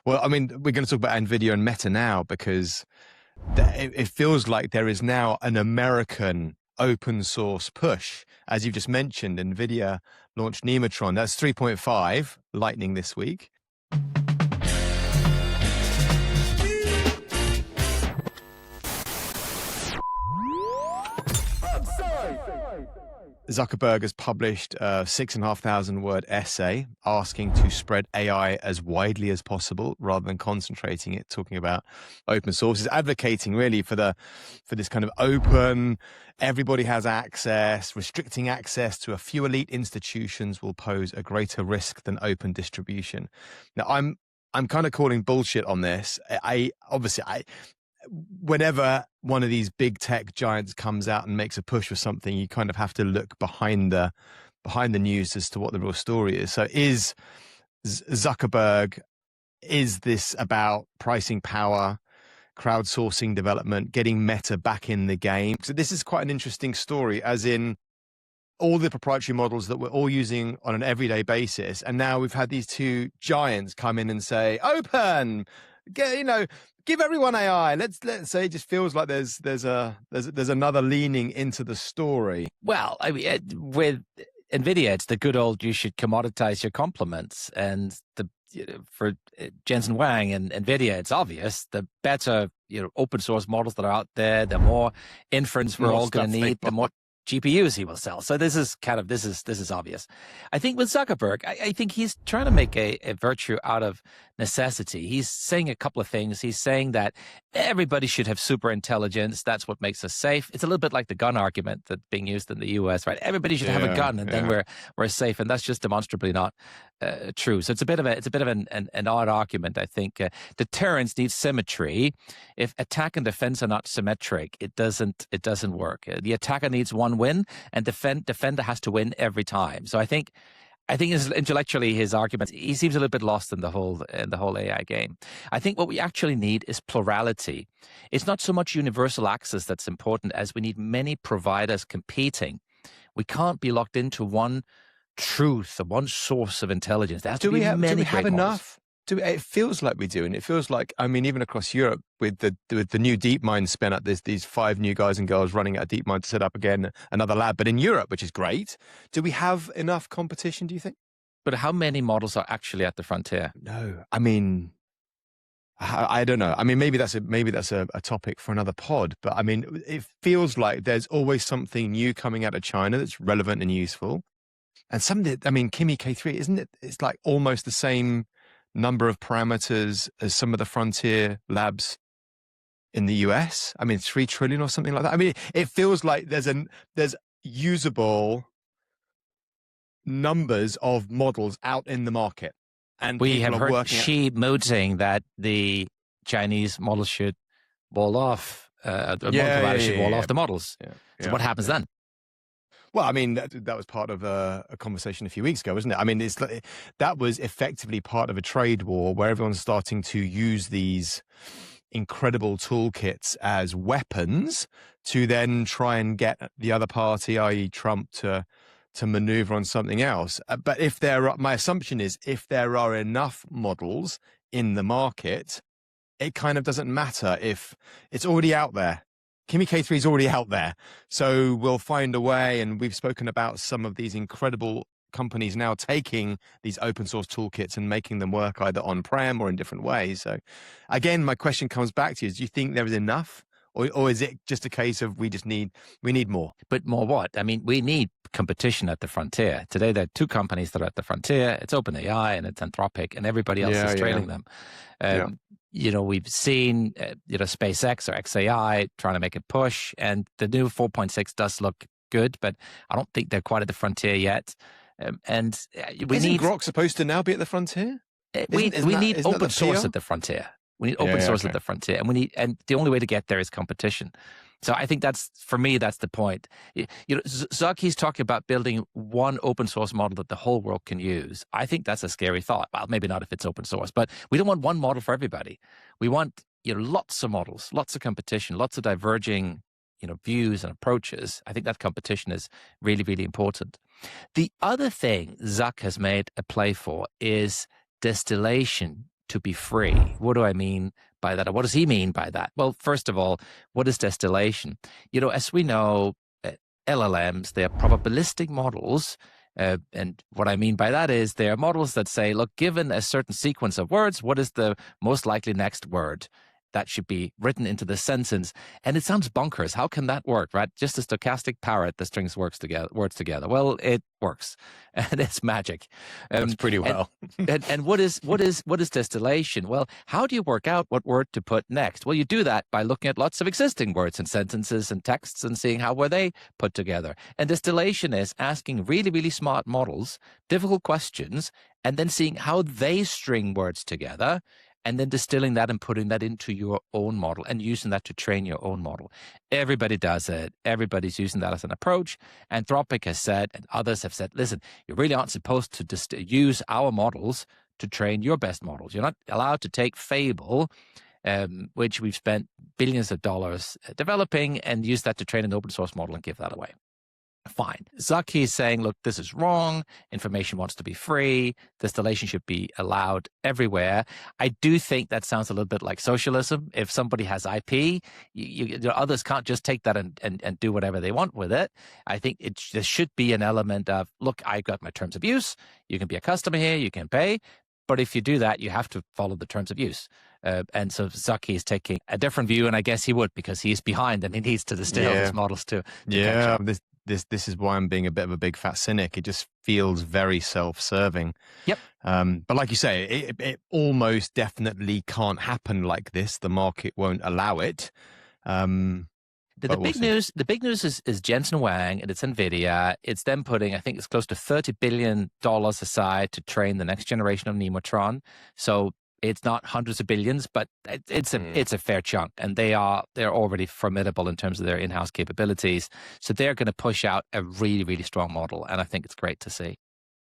Well, I mean, we're going to talk about Nvidia and Meta now because it feels like there is now an American open source push. As you've just mentioned, Nvidia launched Nemotron. That's 3.5 Lightning this week. Zuckerberg has published a 6,500-word essay asking to spread AI as widely as possible rather than concentrating it, talking about open sources, advocating really for this kind of open, everybody has access, restricting access to a few elite institutions will pose a greater risk than open distribution. Now, I'm kind of calling bullshit on this. Whenever one of these big tech giants comes out and makes a push for something, you kind of have to look behind the news as to what the real story is. So is Zuckerberg, is this about pricing power, crowdsourcing development, getting Meta back in the game? So this is quite an interesting story, as in all the proprietary models that we're all using on an everyday basis. And now we've had these two giants come in and say, open, give everyone AI. Let's say it just feels like there's another leaning into the story. Well, I mean, with Nvidia, it's the good old you should commoditize your compliments, and for Jensen Huang and Nvidia, it's obvious. The better open source models that are out there, the more inference we're all going to need, the more GPUs he will sell. So this is obvious. I think with Zuckerberg, I think he's trying to make a virtue out of necessity. He's saying a couple of things. He's saying that everybody should have super intelligence. That's what makes us safe. It's a little bit like the gun argument that's being used in the US, right? Everybody should have a gun, and then we're safe. And that's just demonstrably not true. So it's a bit of an odd argument. I think deterrence needs symmetry. If attack and defense are not symmetric, it doesn't work. The attacker needs one win, and defender has to win every time. So I think intellectually his argument, he seems a little bit lost in the whole AI game. I think what we actually need is plurality. It's not so much universal access that's important as we need many providers competing. We can't be locked into one truth or one source of intelligence. There has to be many. Do we have enough? It feels like we do, and it feels like, I mean, even across Europe with the new DeepMind spin up, there's these 5 new guys and girls running at DeepMind to set up again another lab. But in Europe, which is great, do we have enough competition, do you think? But how many models are actually at the frontier? No, I mean, I don't know. I mean, maybe that's a topic for another pod. But I mean, it feels like there's always something new coming out of China that's relevant and useful. And Kimi K3, isn't it? It's like almost the same number of parameters as some of the frontier labs in the US. I mean, 3 trillion or something like that. I mean, it feels like there's usable numbers of models out in the market. And we have heard Xi mooting that the Chinese models should wall off, should wall off the models. So what happens then? Well, I mean, that was part of a conversation a few weeks ago, wasn't it? I mean, that was effectively part of a trade war where everyone's starting to use these incredible toolkits as weapons to then try and get the other party, i.e. Trump, to maneuver on something else. But my assumption is if there are enough models in the market, it kind of doesn't matter if it's already out there. Kimi K3 is already out there. So we'll find a way, and we've spoken about some of these incredible companies now taking these open source toolkits and making them work either on-prem or in different ways. So again, my question comes back to you, do you think there is enough? Or is it just a case of we need more? But more what? I mean, we need competition at the frontier. Today, there are 2 companies that are at the frontier. It's OpenAI and it's Anthropic, and everybody else is trailing them. We've seen, SpaceX or XAI trying to make a push, and the new 4.6 does look good, but I don't think they're quite at the frontier yet. Isn't Grok supposed to now be at the frontier? We need open source at the frontier. We need open source at the frontier, and the only way to get there is competition. So I think that's the point. Zuck, he's talking about building one open source model that the whole world can use. I think that's a scary thought. Well, maybe not if it's open source, but we don't want one model for everybody. We want lots of models, lots of competition, lots of diverging views and approaches. I think that competition is really, really important. The other thing Zuck has made a play for is distillation. to be free. What do I mean by that? Or what does he mean by that? Well, first of all, what is distillation? As we know, LLMs, they are probabilistic models. And what I mean by that is they are models that say, look, given a certain sequence of words, what is the most likely next word that should be written into the sentence? And it sounds bonkers. How can that work, right? Just a stochastic parrot that strings words together. Well, it works, and it's magic. That's pretty well. And what is distillation? Well, how do you work out what word to put next? Well, you do that by looking at lots of existing words and sentences and texts and seeing how were they put together. And distillation is asking really, really smart models difficult questions and then seeing how they string words together, and then distilling that and putting that into your own model and using that to train your own model. Everybody does it. Everybody's using that as an approach. Anthropic has said, and others have said, listen, you really aren't supposed to use our models to train your best models. You're not allowed to take Fable, which we've spent billions of dollars developing, and use that to train an open source model and give that away. Fine. Zucky is saying, look, this is wrong. Information wants to be free. Distillation should be allowed everywhere. I do think that sounds a little bit like socialism. If somebody has IP, others can't just take that and do whatever they want with it. I think there should be an element of, look, I've got my terms of use. You can be a customer here. You can pay. But if you do that, you have to follow the terms of use. And so Zucky is taking a different view, and I guess he would, because he's behind and he needs to distill his models to yeah, this is why I'm being a bit of a big fat cynic. It just feels very self-serving. Yep. But like you say, it almost definitely can't happen like this. The market won't allow it. The big news is Jensen Huang, and it's Nvidia. It's them putting, I think it's close to $30 billion aside to train the next generation of Nemotron. So it's not hundreds of billions, but it's a fair chunk, and they're already formidable in terms of their in-house capabilities. So they're going to push out a really, really strong model, and I think it's great to see.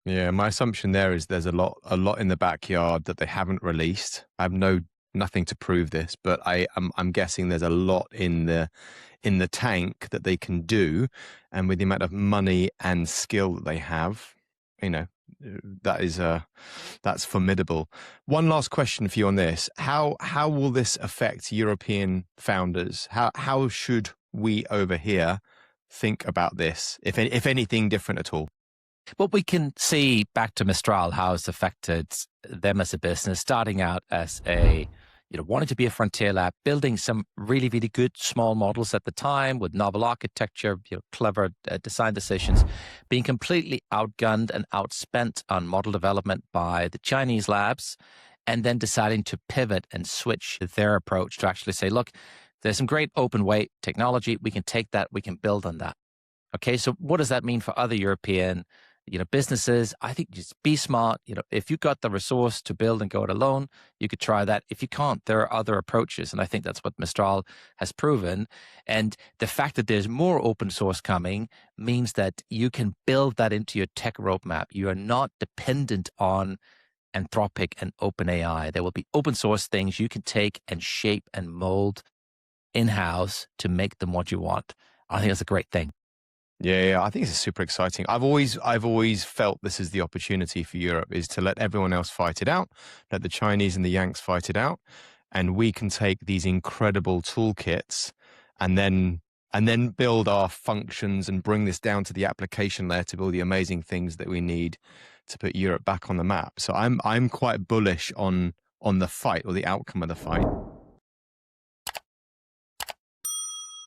Yeah, my assumption there is there's a lot in the backyard that they haven't released. I have nothing to prove this, but I'm guessing there's a lot in the tank that they can do, and with the amount of money and skill that they have, that's formidable. One last question for you on this: how will this affect European founders? How should we over here think about this, if anything different at all? Well, we can see back to Mistral how it's affected them as a business, starting out as wanting to be a frontier lab, building some really, really good small models at the time with novel architecture, clever design decisions, being completely outgunned and outspent on model development by the Chinese labs, and then deciding to pivot and switch their approach to actually say, look, there's some great open weight technology. We can take that. We can build on that. Okay, so what does that mean for other European businesses? I think just be smart. If you got the resource to build and go it alone, you could try that. If you can't, there are other approaches. And I think that's what Mistral has proven. And the fact that there's more open source coming means that you can build that into your tech roadmap. You are not dependent on Anthropic and OpenAI. There will be open source things you can take and shape and mold in-house to make them what you want. I think that's a great thing. Yeah, I think it's super exciting. I've always felt this is the opportunity for Europe, is to let everyone else fight it out, let the Chinese and the Yanks fight it out, and we can take these incredible toolkits and then build our functions and bring this down to the application layer to build the amazing things that we need to put Europe back on the map. So I'm quite bullish on the fight, or the outcome of the fight.